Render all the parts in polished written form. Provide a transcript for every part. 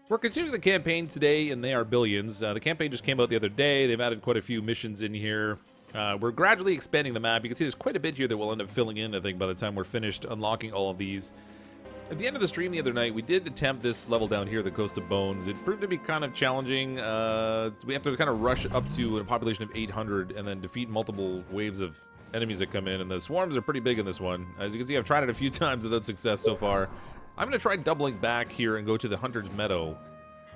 We're continuing the campaign today, and they are billions. The campaign just came out the other day. They've added quite a few missions in here. We're gradually expanding the map. You can see there's quite a bit here that we'll end up filling in, I think, by the time we're finished unlocking all of these. At the end of the stream the other night, we did attempt this level down here, the Coast of Bones. It proved to be kind of challenging. We have to kind of rush up to a population of 800 and then defeat multiple waves of enemies that come in, and the swarms are pretty big in this one. As you can see, I've tried it a few times without success so far. I'm going to try doubling back here and go to the Hunter's Meadow.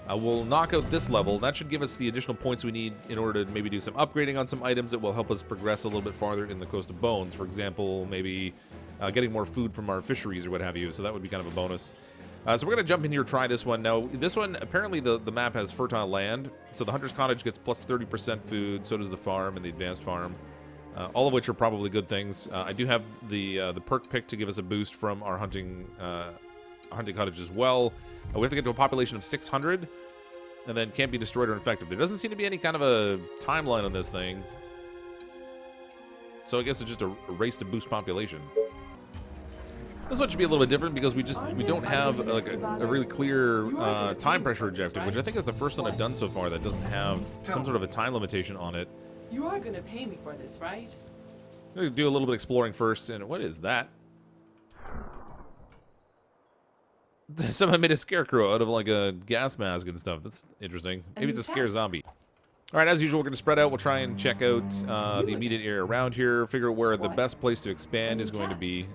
We'll knock out this level. That should give us the additional points we need in order to maybe do some upgrading on some items that will help us progress a little bit farther in the Coast of Bones. For example, maybe getting more food from our fisheries or what have you. So that would be kind of a bonus. So we're going to jump in here and try this one. Now, this one, apparently the map has fertile land. So the Hunter's Cottage gets plus 30% food. So does the farm and the advanced farm. All of which are probably good things. I do have the perk pick to give us a boost from our hunting cottage as well. We have to get to a population of 600, and then can't be destroyed or infected. There doesn't seem to be any kind of a timeline on this thing, so I guess it's just a race to boost population. This one should be a little bit different because we don't have like a really clear time pressure objective, which I think is the first one I've done so far that doesn't have some sort of a time limitation on it. You are gonna pay me for this, right? I'm gonna do a little bit of exploring first, and what is that? Someone made a scarecrow out of like a gas mask and stuff. That's interesting. Maybe it's a scare zombie. All right, as usual, we're going to spread out. We'll try and check out the immediate area around here, figure out where the best place to expand is going to be.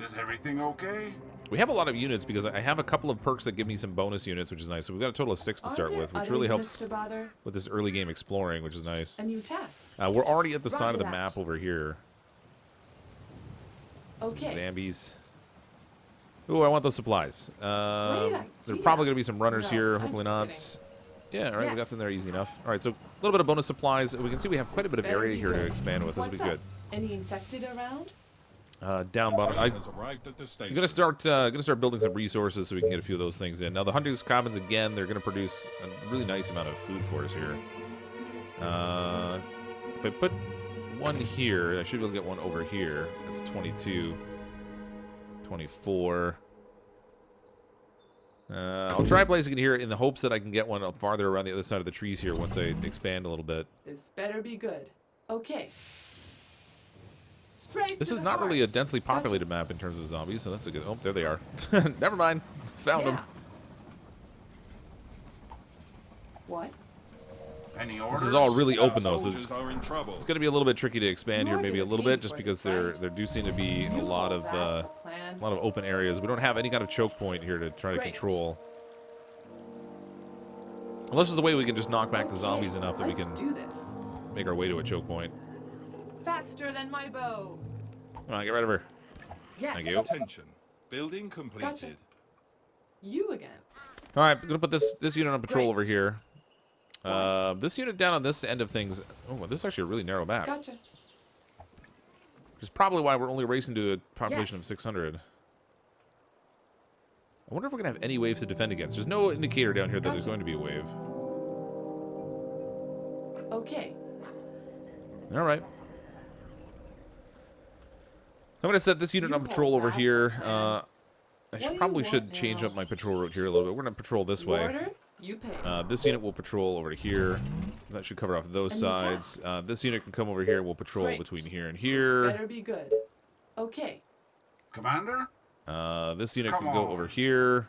Is everything okay? We have a lot of units because I have a couple of perks that give me some bonus units, which is nice. So we've got a total of 6 to start with, which really helps with this early game exploring, which is nice. A new task. We're already at the side of the map over here. Okay. Some zombies. Ooh, I want those supplies. There are probably going to be some runners here. Hopefully not. Yeah, all right, we got them there easy enough. All right, so a little bit of bonus supplies. We can see we have quite a bit of area here to expand with. This will be good. Any infected around? Down bottom. I'm gonna start building some resources so we can get a few of those things in. Now the Hunter's Commons again, they're gonna produce a really nice amount of food for us here. If I put one here, I should be able to get one over here. That's 22. 24. I'll try placing it here in the hopes that I can get one up farther around the other side of the trees here once I expand a little bit. This better be good. Okay. This is not really a densely populated map in terms of zombies, so that's a good... Oh, there they are. Never mind. Found them. What? This is all really open though, so it's going to be a little bit tricky to expand here, maybe a little bit, just because there do seem to be a lot of open areas. We don't have any kind of choke point here to try to control. Unless there's a way we can just knock back the zombies enough that we can make our way to a choke point. Faster than my bow. Come on, get rid of her. Yes. Thank you. Attention. Building completed. Gotcha. You again. All right, I'm gonna put this unit on patrol over here. This unit down on this end of things. Oh, this is actually a really narrow map. Gotcha. Which is probably why we're only racing to a population of 600. I wonder if we're gonna have any waves to defend against. There's no indicator down here that there's going to be a wave. Okay. All right. I'm gonna set this unit on patrol over here. I probably should change up my patrol route here a little bit. We're gonna patrol this way. You pay. This unit will patrol over here. That should cover off those sides. This unit can come over here. We'll patrol between here and here. This better be good. Okay. Commander? This unit can go over here.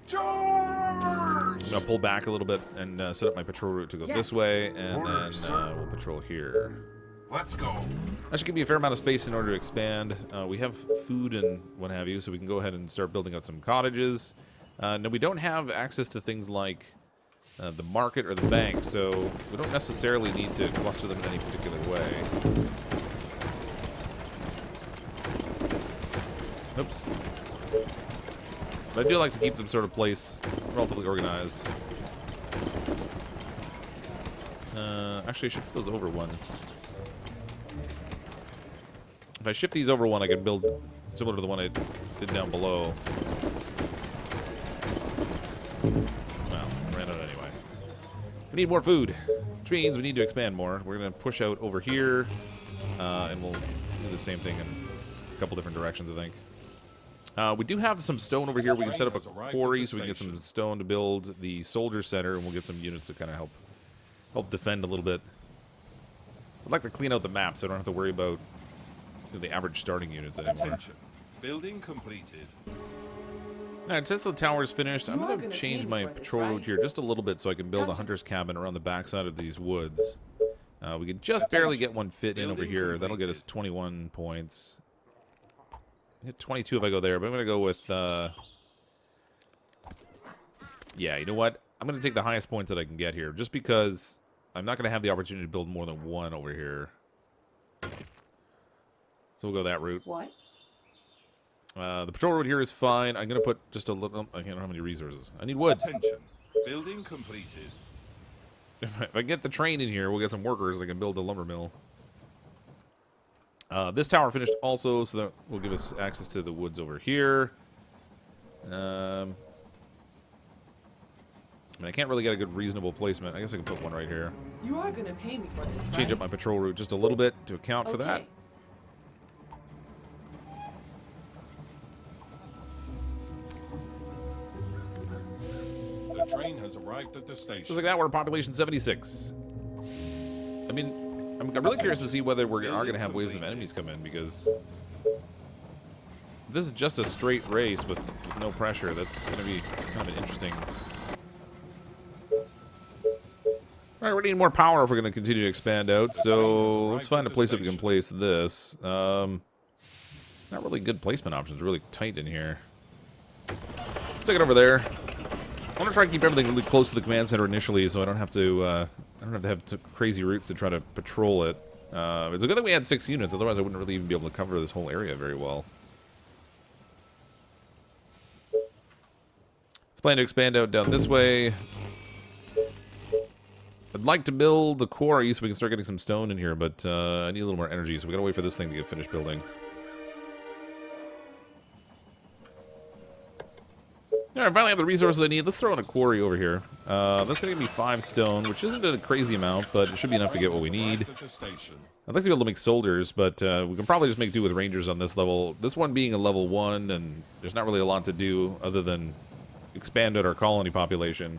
Charge! I'm gonna pull back a little bit and set up my patrol route to go this way, and then we'll patrol here. Let's go. That should give me a fair amount of space in order to expand. We have food and what have you, so we can go ahead and start building out some cottages. No, we don't have access to things like the market or the bank, so we don't necessarily need to cluster them in any particular way. Oops. But I do like to keep them sort of placed relatively organized. Actually, I should put those over one. If I shift these over one, I can build similar to the one I did down below. Well, ran out anyway. We need more food, which means we need to expand more. We're going to push out over here, and we'll do the same thing in a couple different directions, I think. We do have some stone over here. We can set up a quarry so we can get some stone to build the soldier center, and we'll get some units to kind of help defend a little bit. I'd like to clean out the map so I don't have to worry about the average starting units anymore. Attention. Building completed. Alright, Tesla Tower's finished. I'm going to change pay me my for this, patrol route right? here just a little bit so I can build a Gotcha. hunter's cabin around the backside of these woods. We can just barely get one fit in over Building here. That'll get us completed. 21 points. Hit 22 if I go there, but I'm going to go with... yeah, you know what? I'm going to take the highest points that I can get here, just because I'm not going to have the opportunity to build more than one over here. So we'll go that route. What? The patrol route here is fine. I'm going to put just a little... I don't have any resources. I need wood. Attention. Building completed. If I get the train in here, we'll get some workers that can build a lumber mill. This tower finished also, so that will give us access to the woods over here. I mean, I can't really get a good reasonable placement. I guess I can put one right here. You are gonna pay me for this, Change up right? my patrol route just a little bit to account for that. Okay. The train has arrived at the station. Just like that, we're at population 76. I mean, I'm really curious to see whether we are going to have waves of enemies come in, because if this is just a straight race with no pressure, that's going to be kind of an interesting... Alright, we need more power if we're going to continue to expand out, so let's find a place that we can place this. Not really good placement options, really tight in here. Stick it over there. I want to try and keep everything really close to the command center initially, so I don't have to have crazy routes to try to patrol it. It's a good thing we had 6 units, otherwise I wouldn't really even be able to cover this whole area very well. Let's plan to expand out down this way. I'd like to build a quarry so we can start getting some stone in here, but I need a little more energy, so we gotta wait for this thing to get finished building. Alright, finally have the resources I need. Let's throw in a quarry over here. That's gonna give me 5 stone, which isn't a crazy amount, but it should be enough to get what we need. At the station. I'd like to be able to make soldiers, but we can probably just make do with rangers on this level. This one being a level 1, and there's not really a lot to do other than expand out our colony population.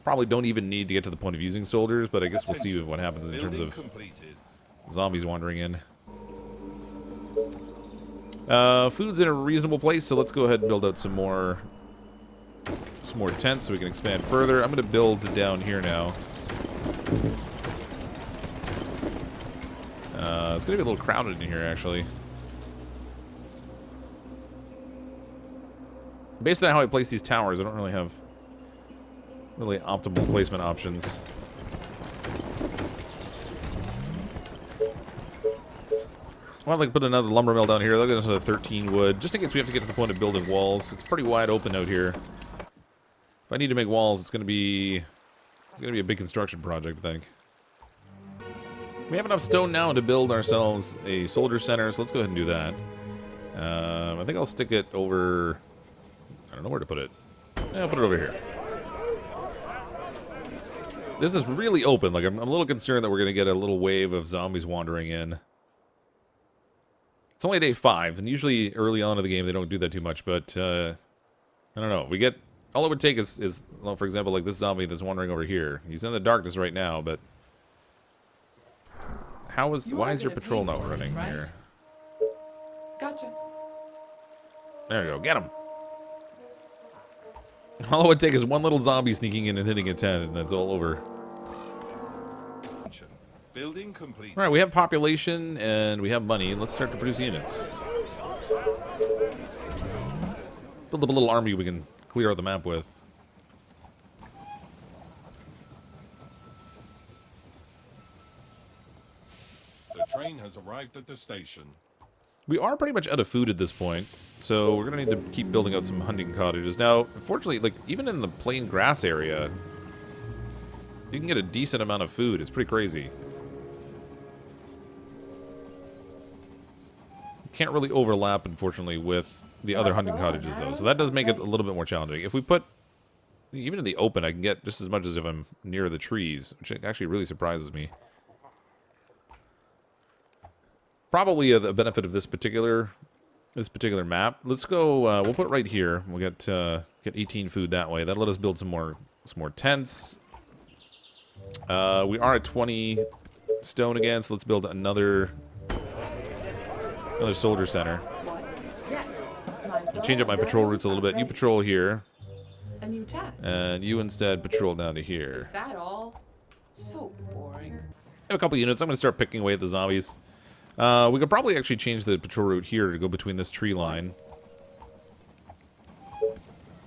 Probably don't even need to get to the point of using soldiers, but I guess we'll see what happens in terms Building of completed. zombies wandering in. Food's in a reasonable place, so let's go ahead and build out some more tents so we can expand further. I'm going to build down here now. It's going to be a little crowded in here, actually. Based on how I place these towers, I don't really have optimal placement options. I want to put another lumber mill down here. They'll get us another 13 wood, just in case we have to get to the point of building walls. It's pretty wide open out here. If I need to make walls, it's gonna be a big construction project, I think. We have enough stone now to build ourselves a soldier center, so let's go ahead and do that. I think I'll stick it over... I don't know where to put it. Yeah, I'll put it over here. This is really open. Like, I'm a little concerned that we're gonna get a little wave of zombies wandering in. It's only day 5, and usually early on in the game they don't do that too much, but I don't know. We get... All it would take is, well, for example, like this zombie that's wandering over here. He's in the darkness right now, but... Why is your patrol not running here? Gotcha. There you go, get him! All it would take is one little zombie sneaking in and hitting a tent, and that's all over. Building complete. Alright, we have population, and we have money. Let's start to produce units. Build up a little army we can clear out the map with. The train has arrived at the station. We are pretty much out of food at this point, so we're gonna need to keep building out some hunting cottages. Now, unfortunately, like, even in the plain grass area, you can get a decent amount of food. It's pretty crazy. Can't really overlap, unfortunately, with the other hunting cottages, though, so that does make it a little bit more challenging. If we put... Even in the open, I can get just as much as if I'm near the trees, which actually really surprises me. Probably a benefit of this particular this particular map. Let's go. We'll put it right here. We'll get 18 food that way. That'll let us build some more tents. We are at 20 stone again, so let's build another soldier center. Yes. I'll change up my patrol routes a little bit. You patrol here, A new task. and you instead patrol down to here. Is that all? So boring. I have a couple units. I'm going to start picking away at the zombies. We could probably actually change the patrol route here to go between this tree line.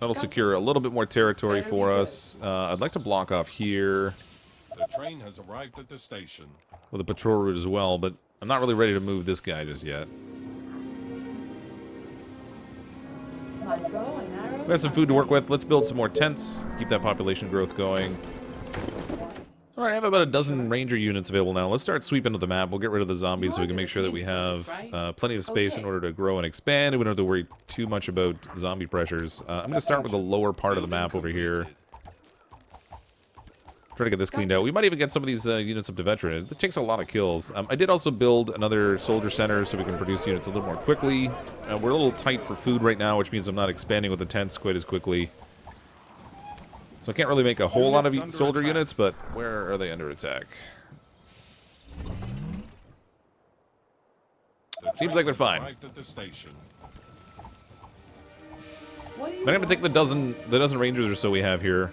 That'll secure a little bit more territory for us. I'd like to block off here The train has arrived at the station. with a patrol route as well, but I'm not really ready to move this guy just yet. My bow and arrows. We have some food to work with. Let's build some more tents. Keep that population growth going. All right, I have about a dozen ranger units available now. Let's start sweeping to the map. We'll get rid of the zombies so we can make sure that we have plenty of space in order to grow and expand. And we don't have to worry too much about zombie pressures. I'm going to start with the lower part of the map over here. Try to get this cleaned out. We might even get some of these units up to veteran. It takes a lot of kills. I did also build another soldier center so we can produce units a little more quickly. We're a little tight for food right now, which means I'm not expanding with the tents quite as quickly. So I can't really make a whole lot of soldier units, but where are they under attack? Seems like they're fine. Arrived at the station. What do you I'm gonna want take the now? dozen rangers or so we have here,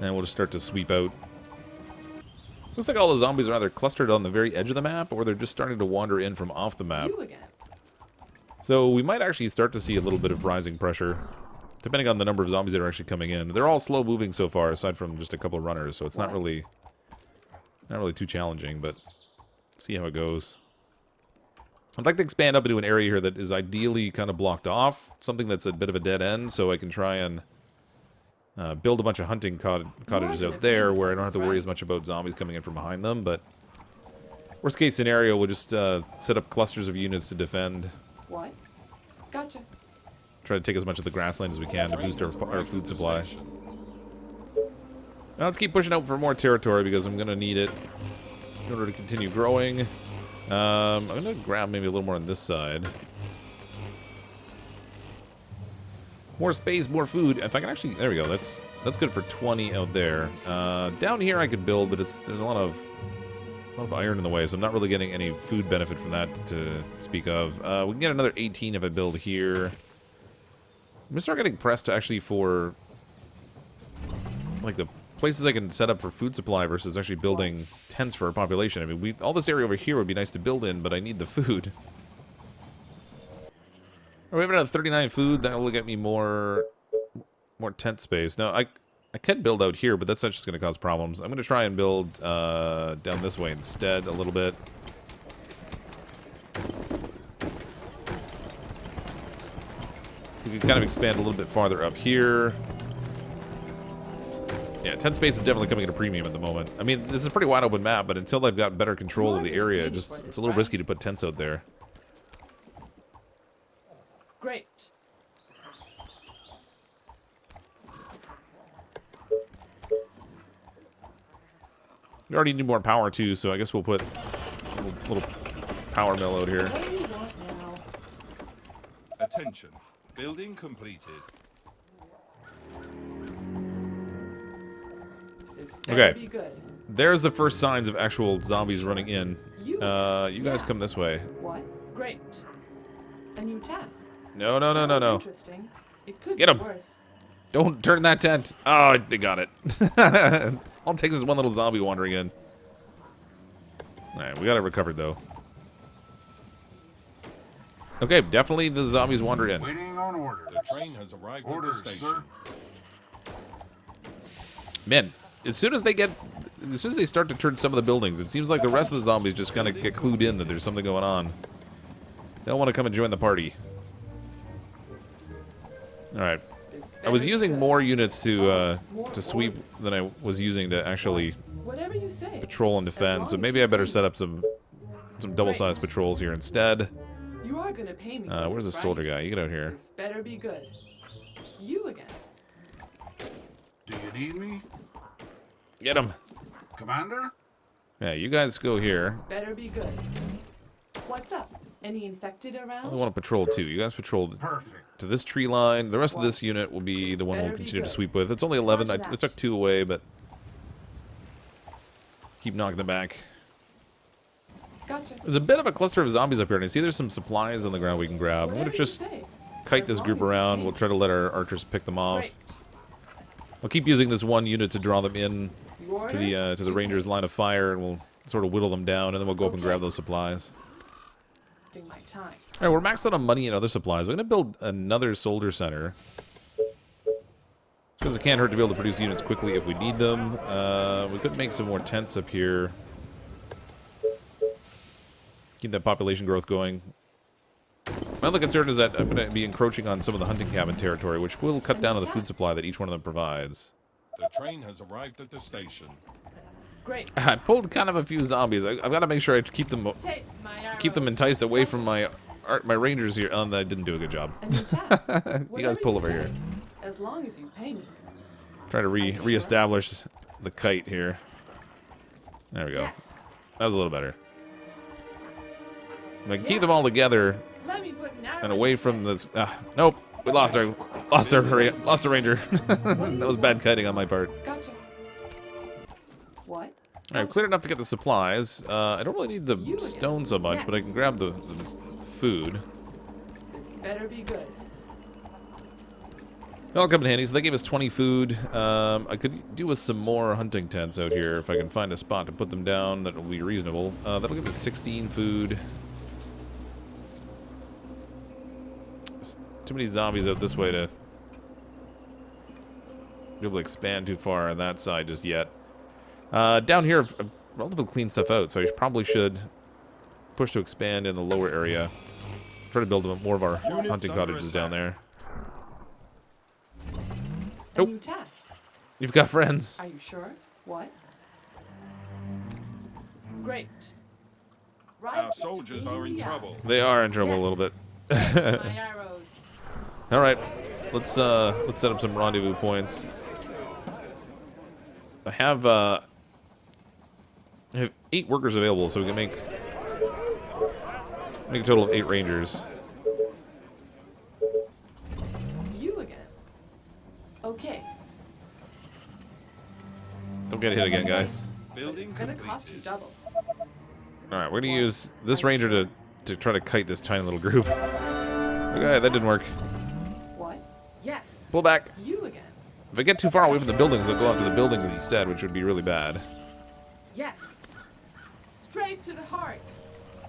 and we'll just start to sweep out. Looks like all the zombies are either clustered on the very edge of the map, or they're just starting to wander in from off the map. You again. So we might actually start to see a little bit of rising pressure, depending on the number of zombies that are actually coming in. They're all slow moving so far, aside from just a couple of runners, so it's not really too challenging, but see how it goes. I'd like to expand up into an area here that is ideally kind of blocked off, something that's a bit of a dead end, so I can try and build a bunch of hunting cottages out there where I don't have to worry as much about zombies coming in from behind them, but worst case scenario, we'll just set up clusters of units to defend. What? Gotcha. Try to take as much of the grassland as we can to boost our food supply. Now let's keep pushing out for more territory because I'm going to need it in order to continue growing. I'm going to grab maybe a little more on this side. More space, more food. If I can actually... There we go. That's good for 20 out there. Down here I could build, but there's a lot of iron in the way, so I'm not really getting any food benefit from that to speak of. We can get another 18 if I build here. I'm gonna start getting pressed actually for like the places I can set up for food supply versus actually building tents for our population. I mean, all this area over here would be nice to build in, but I need the food. We have another 39 food. That will get me more tent space. Now I can build out here, but that's just going to cause problems. I'm going to try and build down this way instead a little bit. We can kind of expand a little bit farther up here. Yeah, tent space is definitely coming at a premium at the moment. I mean, this is a pretty wide open map, but until I've got better control of the area, it's a little risky to put tents out there. Great. We already need more power too, so I guess we'll put a little power mill out here. What do you want now? Attention. Building completed. This better Okay. be good. There's the first signs of actual zombies running in. You guys come this way. What? Great. A new task. No. Sounds interesting. It could Get be 'em. worse. Don't turn that tent. Oh, they got it. All it takes is one little zombie wandering in. Alright, we got it recovered, though. Okay, definitely the zombies wandered in. Waiting on orders. The train has arrived Orders, at the station. sir. Man, as soon as they start to turn some of the buildings, it seems like the rest of the zombies just kind of get clued in that there's something going on. They'll want to come and join the party. Alright. This I was better be using good. more units to More sweep than I was using to actually Whatever you say. patrol and defend, so maybe I better set up some double-sized patrols here instead. You are gonna pay me. For Where's the this, soldier right? guy? You get out here. This better be good. You again. Do you need me? Get him. Commander? Yeah, you guys go here. This better be good. What's up? Any infected I around? want to patrol too. You guys patrol Perfect. to this tree line. The rest of this unit will be the one we'll better be continue to good. sweep with. It's only 11. I Roger that. took 2 away, but keep knocking them back. Gotcha. There's a bit of a cluster of zombies up here, and I see there's some supplies on the ground we can grab. I'm Whatever gonna you just say. kite As this long group as you around. pay We'll me. try to let our archers pick them off. Great. I'll keep using this one unit to draw them in You order? to the Rangers' line of fire, and we'll sort of whittle them down, and then we'll go up and Okay. grab those supplies. Wasting my time. All right, we're maxed out on money and other supplies. We're gonna build another soldier center. Because it can't hurt to be able to produce units quickly if we need them. We could make some more tents up here. Keep that population growth going. My other concern is that I'm going to be encroaching on some of the hunting cabin territory, which will cut down on the food supply that each one of them provides. The train has arrived at the station. Great. I pulled kind of a few zombies. I've got to make sure I keep them enticed away from my rangers here. Oh, I didn't do a good job. And your task. You guys Whatever pull you over say. here. As long as you pay me. Try to Are you sure? reestablish the kite here. There we go. Yes. That was a little better. I can keep them all together Let me put an arrow and in away your from head. the. Nope, we lost a ranger. That was bad kiting on my part. Gotcha. What? All right, cleared enough to get the supplies. I don't really need the You again. stone so much, but I can grab the food. This better be good. That'll come in handy. So they gave us 20 food. I could do with some more hunting tents out here if I can find a spot to put them down that will be reasonable. That'll give me 16 food. There's too many zombies out this way to be able to expand too far on that side just yet. Down here, I've relatively cleaned stuff out, so I probably should push to expand in the lower area. Try to build more of our Units hunting under cottages down there. A Nope. new task. You've got friends. Are you sure? What? Great. Our soldiers are in trouble. They are in trouble a little bit. My arrows. All right, let's set up some rendezvous points. I have 8 workers available, so we can make a total of 8 rangers. You again. Okay. Don't get hit again, guys. Building It's gonna cost you completed. double. All right, we're gonna use this ranger to try to kite this tiny little group. Okay, that didn't work. What? Yes. Pull back. You again. If I get too far away from the buildings, they'll go after the buildings instead, which would be really bad. Yes. Straight to the heart.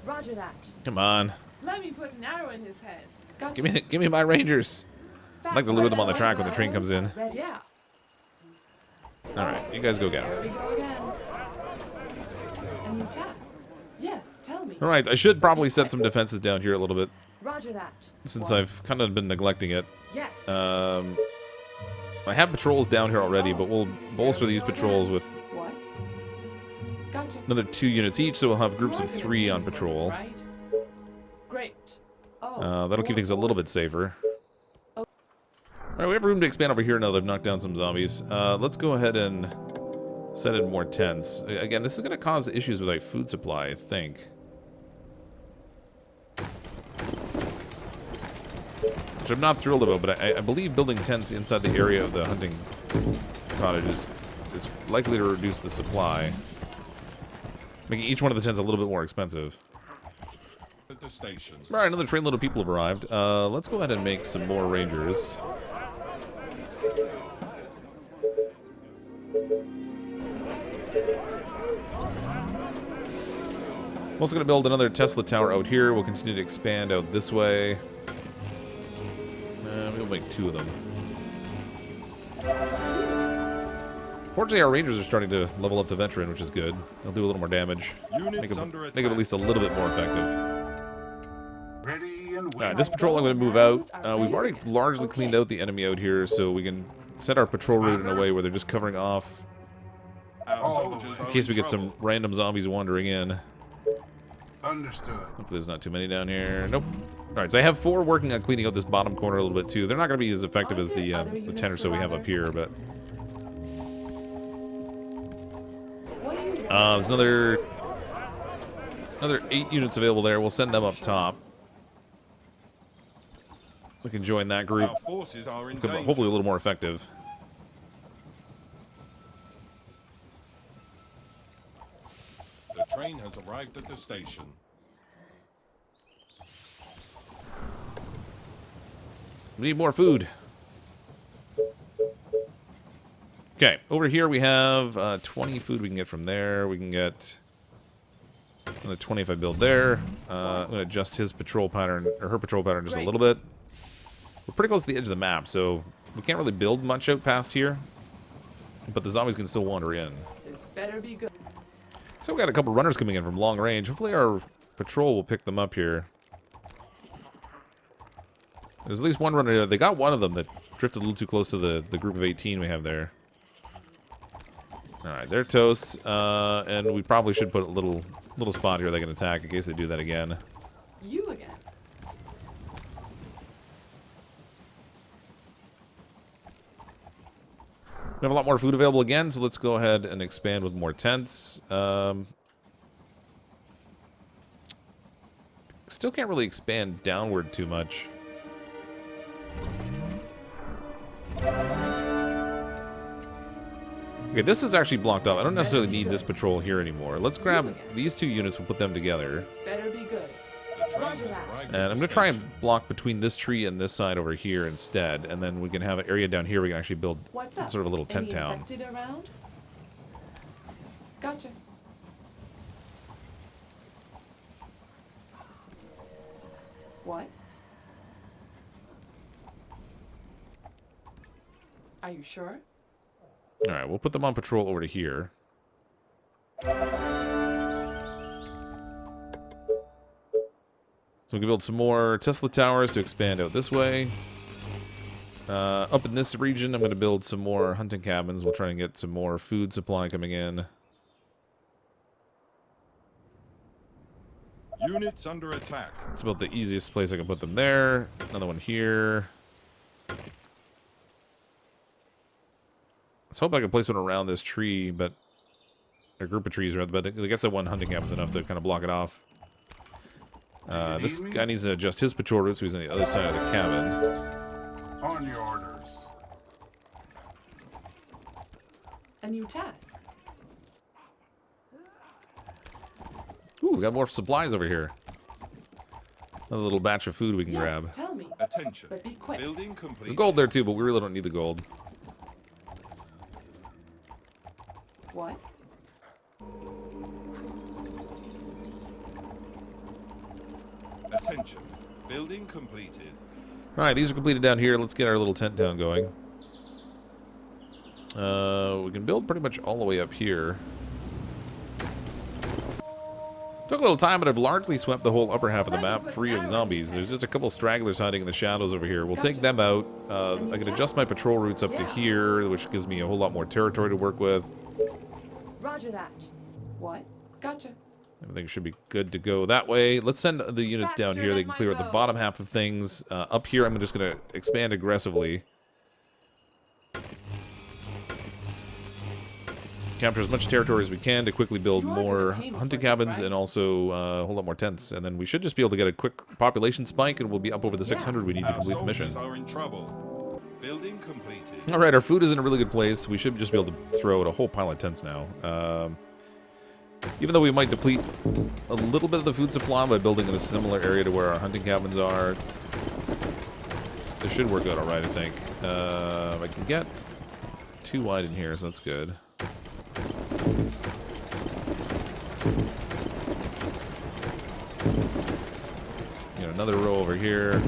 Roger that. Come on, Let me put an arrow in his head. Gotcha. give me my rangers. I'd like to lure them on the track when the train comes in. Ready. Yeah. All right, you guys go get There them. we go again. A new task. Yes, tell me. All right, I should probably set some defenses down here a little bit Roger that. since What? I've kind of been neglecting it. Yes. I have patrols down here already, but we'll bolster these patrols with What? Gotcha. another 2 units each, so we'll have groups You're of gonna 3 pay on me for this, patrol. right? Great. Oh, That'll keep more things a little bit points. safer. All right, we have room to expand over here now that I've knocked down some zombies. Let's go ahead and set in more tents. Again, this is going to cause issues with like food supply, I think. Which I'm not thrilled about, but I believe building tents inside the area of the hunting cottages is likely to reduce the supply, making each one of the tents a little bit more expensive. At the station. All right, another trainload of people have arrived. Let's go ahead and make some more rangers. I'm also going to build another Tesla tower out here. We'll continue to expand out this way. We'll make 2 of them. Fortunately, our rangers are starting to level up to veteran, which is good. They'll do a little more damage. Units Make them under attack. at least a little bit more effective. Ready and All right, waiting. this patrol I'm going to move out. We've already largely cleaned out the enemy out here, so we can set our patrol route in a way where they're just covering off Our soldiers in are case we in get some trouble. random zombies wandering in. Understood. Hopefully there's not too many down here. Nope. All right, so I have 4 working on cleaning out this bottom corner a little bit too. They're not going to be as effective Are as the there other 10 or units so we have around up here, but What do you want? there's another Another 8 units available there. We'll send them up top. We can join that group. Our forces are in Become danger. hopefully a little more effective. The train has arrived at the station. We need more food. Okay, over here we have 20 food we can get from there. We can get another 20 if I build there. I'm going to adjust his patrol pattern, or her patrol pattern just a little bit. We're pretty close to the edge of the map, so we can't really build much out past here. But the zombies can still wander in. This better be good. So we got a couple runners coming in from long range. Hopefully our patrol will pick them up here. There's at least one runner. They got one of them that drifted a little too close to the group of 18 we have there. Alright, they're toast. And we probably should put a little spot here they can attack in case they do that again. You again. We have a lot more food available again, so let's go ahead and expand with more tents. Still can't really expand downward too much. Okay, this is actually blocked off. I don't necessarily need this patrol here anymore. Let's grab these 2 units, we'll put them together. This better be good. The train Roger has that. arrived And at I'm the going to try station. and block between this tree and this side over here instead. And then we can have an area down here we can actually build What's up? sort of a little tent Any town. infected around? Gotcha. What? Are you sure? Alright, we'll put them on patrol over to here. So we can build some more Tesla towers to expand out this way. Up in this region, I'm going to build some more hunting cabins. We'll try and get some more food supply coming in. Units under attack. It's about the easiest place I can put them there. Another one here. Let's hope I can place one around this tree, but... a group of trees, rather, but I guess that one hunting cabin is enough to kind of block it off. This guy needs to adjust his patrol route so he's on the other side of the cabin. On your orders. A new task. Ooh, we got more supplies over here. Another little batch of food we can Yes, grab. tell me. Attention. But be quick. Building complete. There's gold there too, but we really don't need the gold. What? Attention. Building completed. Alright, these are completed down here. Let's get our little tent town going. We can build pretty much all the way up here. Took a little time, but I've largely swept the whole upper half of the map free of zombies. There's just a couple stragglers hiding in the shadows over here. We'll take them out. I can adjust my patrol routes up to here, which gives me a whole lot more territory to work with. Roger that. What? Gotcha. Everything should be good to go that way. Let's send the units down Faster here. They than can my clear out the bow. bottom half of things. Up here, I'm just going to expand aggressively. Capture as much territory as we can to quickly build You are more gonna pay me hunting for this, cabins right? and also a whole lot more tents. And then we should just be able to get a quick population spike and we'll be up over the 600 we need to Our complete the mission. soldiers are in trouble. Building completed. Alright, our food is in a really good place. We should just be able to throw out a whole pile of tents now. Even though we might deplete a little bit of the food supply by building in a similar area to where our hunting cabins are, this should work out alright, I think. I can get 2 wide in here, so that's good. You know, another row over here.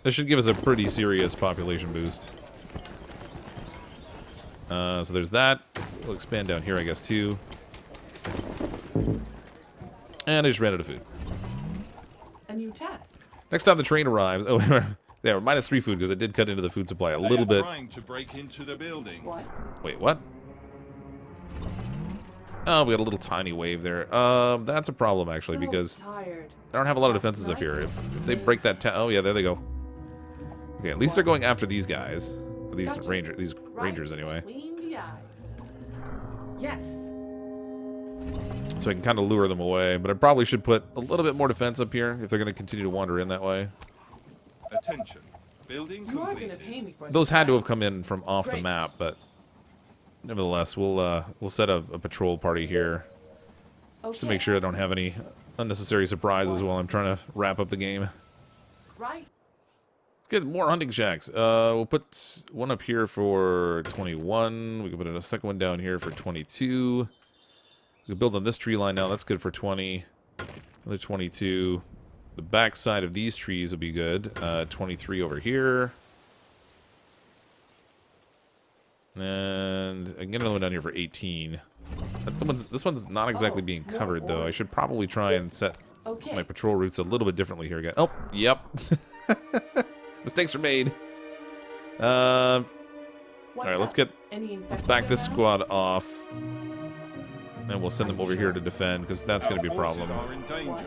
This should give us a pretty serious population boost. So there's that. We'll expand down here, I guess, too. And I just ran out of food. A new task. Next time the train arrives... Oh, yeah, we're -3 food because I did cut into the food supply a They little are bit. trying to break into the buildings. What? Wait, what? Oh, we got a little tiny wave there. That's a problem, actually, So because tired. I don't have a lot of defenses up here. If they break that town... Oh, yeah, there they go. Okay, at least they're going after these guys. Or these Gotcha. rangers, anyway. Between the eyes. Yes. So I can kind of lure them away. But I probably should put a little bit more defense up here if they're going to continue to wander in that way. Attention. Building You are gonna completed. pay me for Those this, had to right? have come in from off the Great. map, but nevertheless, we'll set a patrol party here just to Okay. make sure I don't have any unnecessary surprises while I'm trying to wrap up the game. Right. Let's get more hunting shacks. We'll put one up here for 21. We can put a second one down here for 22. We can build on this tree line now. That's good for 20. Another 22. The back side of these trees will be good. 23 over here. And I can get another one down here for 18. This one's not exactly Oh, being more covered, though. I should orders. probably try and set Okay. my patrol routes a little bit differently here again. Oh, yep. Mistakes are made. All What's right, let's up? get Any let's infected back this around? squad off, and we'll send them over here to defend because that's going Our to be a forces problem. are in danger. What?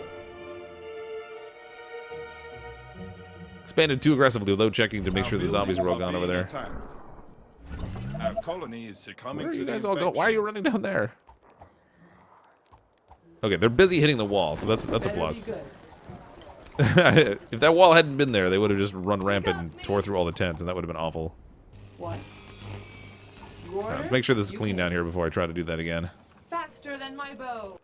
Expanded too aggressively without checking to make Our sure the zombies are all buildings gone over being there. attacked. Our colony is succumbing Where are to you the guys all going? infection. Why are you running down there? Okay, they're busy hitting the wall, so that's a Better be plus. good. If that wall hadn't been there, they would have just run rampant and tore through all the tents, and that would have been awful. What? You order? Let's make sure this is You clean pay. down here before I try to do that again. Faster than my bow.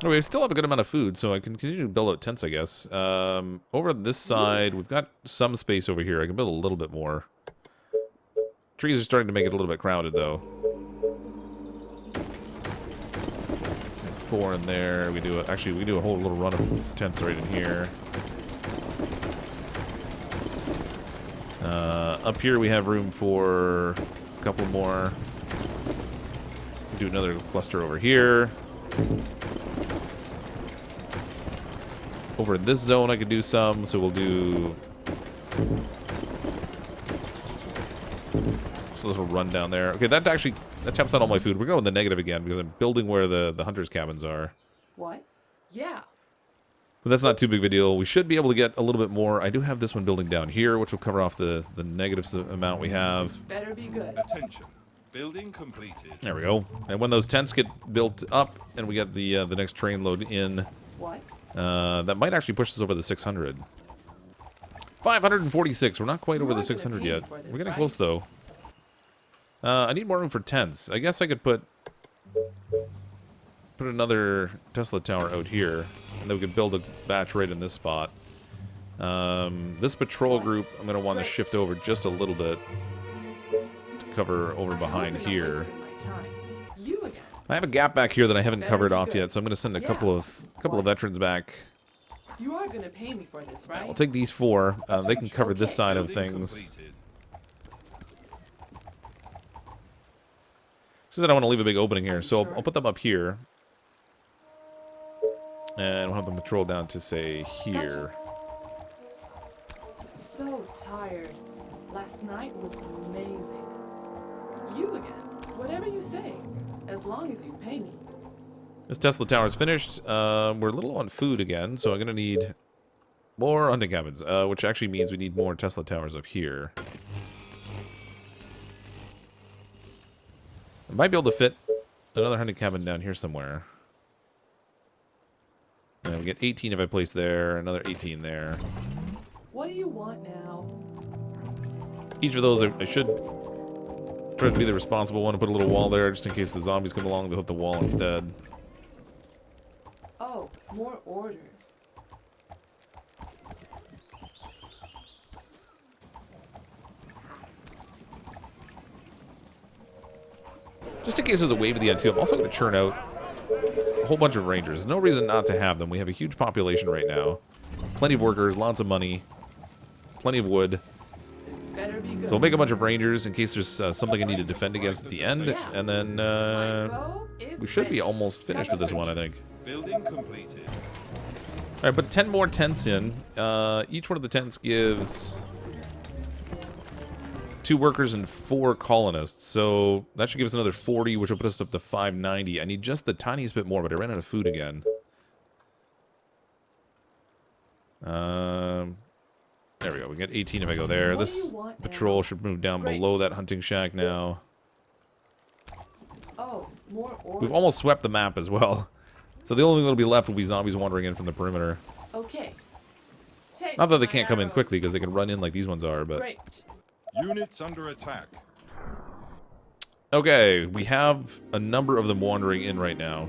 Oh, we still have a good amount of food, so I can continue to build out tents, I guess. Over on this side, we've got some space over here. I can build a little bit more. Trees are starting to make it a little bit crowded, though. 4 in there. Actually, we do a whole little run of tents right in here. Up here, we have room for a couple more. Do another cluster over here. Over in this zone, I could do some, so we'll do. So this will run down there. Okay, that taps out all my food. We're going the negative again because I'm building where the hunters' cabins are. What? Yeah. But that's not too big of a deal. We should be able to get a little bit more. I do have this one building down here, which will cover off the negative amount we have. Better be good. Attention. Building completed. There we go. And when those tents get built up and we get the next train load in, What? that might actually push us over the 600. 546. We're not quite You over are the gonna 600 pay yet. for this, We're getting right? close, though. I need more room for tents. I guess I could put another Tesla tower out here, and then we could build a batch right in this spot. This patrol group, I'm going to want to shift over just a little bit to cover over behind I hope I'm not here. wasting my time. You again. I have a gap back here that I haven't Better covered be off good. yet, so I'm going to send a Yeah. couple of What? veterans back. You are gonna pay me for this, right? I'll take these 4. They can cover this Okay. side of Building things. completed. Since I don't want to leave a big opening here, you so sure? I'll put them up here. And we'll have them patrol down to, say, here. So tired. Last night was amazing. You again. Whatever you say. As long as you pay me. This Tesla tower is finished. We're a little on food again, so I'm going to need more hunting cabins, which actually means we need more Tesla towers up here. I might be able to fit another hunting cabin down here somewhere. And we get 18 if I place there, another 18 there. What do you want now? Each of those, I should try to be the responsible one to put a little wall there, just in case the zombies come along, they'll hit the wall instead. Oh, more orders. Just in case there's a wave at the end, too, I'm also going to churn out a whole bunch of rangers. No reason not to have them. We have a huge population right now. Plenty of workers, lots of money, plenty of wood. This better be good. So we'll make a bunch of rangers in case there's something I need to defend against at the end. Yeah. And then My bow is we should be ready. almost finished with this one, I think. Building completed. All right, put 10 more tents in. Each one of the tents gives 2 workers and 4 colonists. So that should give us another 40, which will put us up to 590. I need just the tiniest bit more, but I ran out of food again. There we go. We get 18 if I go there. What do This you want patrol now? should move down Great. below that hunting shack now. Oh, more We've almost swept the map as well. So the only thing that'll be left will be zombies wandering in from the perimeter. Okay. Not that they my can't come in arrows. quickly because they can run in like these ones are, but... Great. Units under attack. Okay, we have a number of them wandering in right now.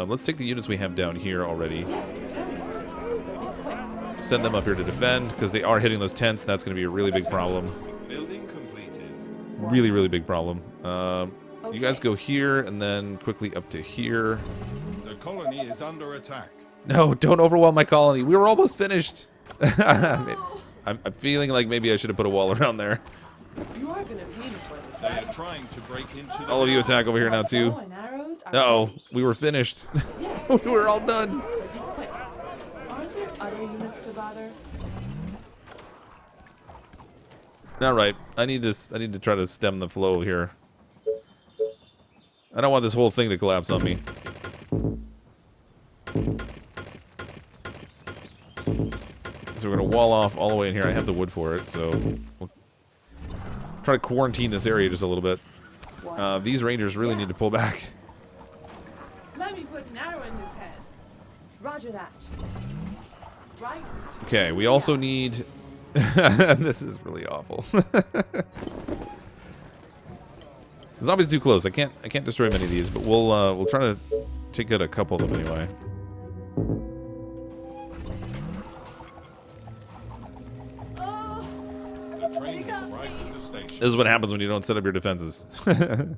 Let's take the units we have down here already. Yes, tell me. Be quick. Send them up here to defend because they are hitting those tents. That's going to be a really big problem. Building completed. Really, really big problem. You guys Okay. go here and then quickly up to here. The colony is under attack. No, don't overwhelm my colony. We were almost finished. I'm feeling like maybe I should have put a wall around there. You are gonna pay me for this, They right? are trying to break into the All of you attack over here now Bow too. and arrows are Uh-oh, ready. we were finished. Yes, We were all done. but be quick. Aren't there other units to bother? All right, I need to try to stem the flow here. I don't want this whole thing to collapse on me. So we're gonna wall off all the way in here. I have the wood for it, so we'll try to quarantine this area just a little bit. What? These rangers really need to pull back. Let me put an arrow in his head. Roger that. Right. Okay, we also need. This is really awful. The zombie's too close. I can't destroy many of these, but we'll try to take out a couple of them anyway. Oh, The train has arrived at the station. This is what happens when you don't set up your defenses. Are there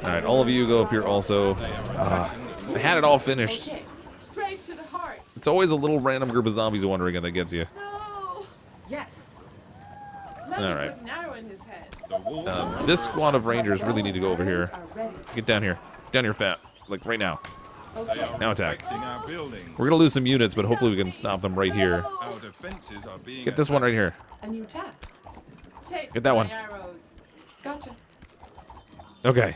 Alright, all of you go up here also. They are attacking the I colony. had it all finished. Okay. straight to the heart. It's always a little random group of zombies wandering in that gets you. No. Yes. Let me Alright. put an arrow in his head. The walls This squad of rangers really need to go over here. Arrows are ready. Get down here. Down here, fat. Like right now. they are Now attack. protecting our buildings. We're gonna lose some units, but hopefully we can stop them right here. Our defenses are being Get this one right here. A new task. Taste Get that my one. arrows. Gotcha. Okay.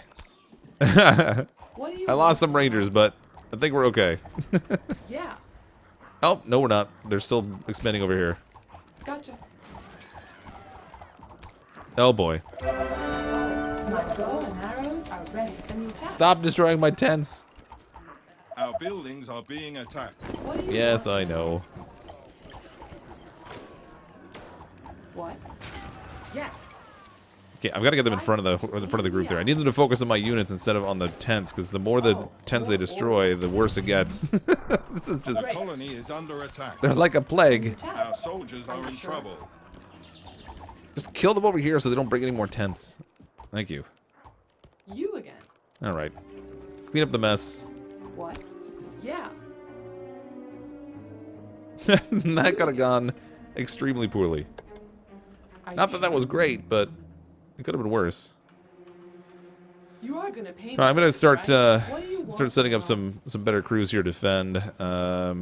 What do you I lost some rangers, but I think we're okay. Yeah. Oh, no we're not. They're still expanding over here. Gotcha. Oh boy. My bow and arrows are ready. A new task. Stop destroying my tents. Our buildings are being attacked. What do you Yes, want? I know. What? Yes. Okay, I've got to get them in front of the group there. I need them to focus on my units instead of on the tents, because the more the tents they destroy, the worse it gets. This is just... The colony is under attack. They're like a plague. Our Task. soldiers are in trouble. Just kill them over here so they don't bring any more tents. Thank you. You again. Alright. Clean up the mess. What? Yeah. That could have gone extremely poorly. Are Not you that that sure? was great, but it could have been worse. You are gonna pay me. All right, I'm for gonna this, start right? What do you start want setting up now? some better crews here to defend. I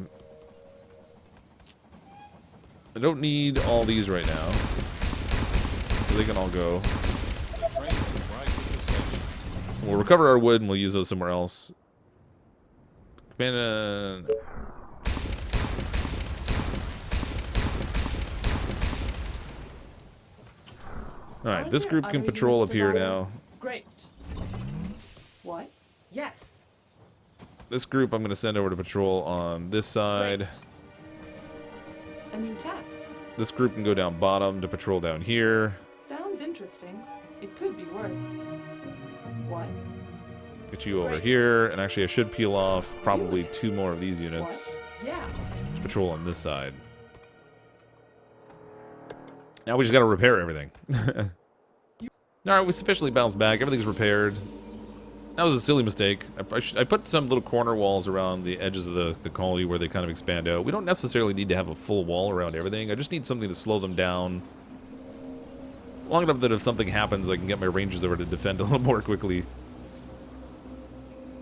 don't need all these right now, so they can all go. The train has arrived at the station. We'll recover our wood and we'll use those somewhere else. Command. All right, Are this there group can other patrol units up here to now. bother? Great. What? Yes. This group I'm going to send over to patrol on this side. Great. A new task. This group can go down bottom to patrol down here. Sounds interesting. It could be worse. What? Get you over Great. here, and actually I should peel off probably 2 more of these units What? Yeah. to patrol on this side. Now we just got to repair everything. Alright, we sufficiently bounced back. Everything's repaired. That was a silly mistake. I put some little corner walls around the edges of the colony where they kind of expand out. We don't necessarily need to have a full wall around everything. I just need something to slow them down long enough that if something happens, I can get my rangers over to defend a little more quickly.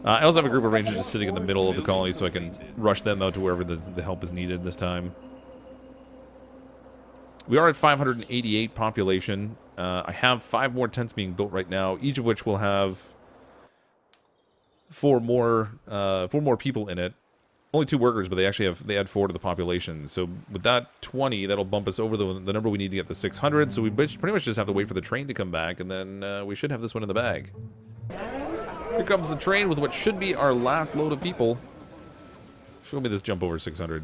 I also have a group of rangers just sitting in the middle of the colony so I can rush them out to wherever the help is needed this time. We are at 588 population. I have 5 more tents being built right now, each of which will have 4 more people in it. Only 2 workers, but they add 4 to the population. So with that 20, that'll bump us over the number we need to get to 600. So we pretty much just have to wait for the train to come back, and then we should have this one in the bag. Arrows are Here comes the train with what should be our last load of people. Show me this jump over 600.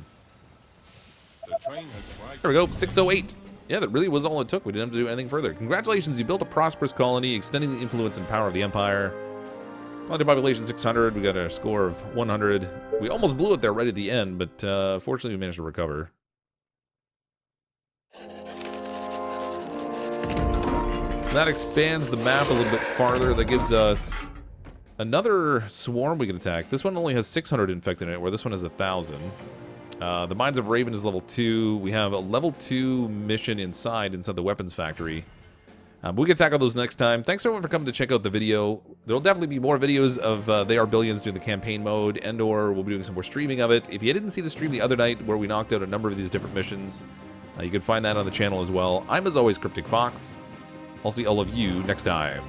The train has arrived. There we go, 608. Yeah, that really was all it took. We didn't have to do anything further. Congratulations, you built a prosperous colony, extending the influence and power of the Empire. Colony population 600, we got a score of 100. We almost blew it there right at the end, but fortunately we managed to recover. That expands the map a little bit farther. That gives us another swarm we can attack. This one only has 600 infected in it, where this one has 1,000. The Mines of Raven is level 2. We have a level 2 mission inside the weapons factory. But we can tackle those next time. Thanks everyone for coming to check out the video. There'll definitely be more videos of They Are Billions doing the campaign mode, and/or we'll be doing some more streaming of it. If you didn't see the stream the other night where we knocked out a number of these different missions, you can find that on the channel as well. I'm, as always, CrypticFox. I'll see all of you next time.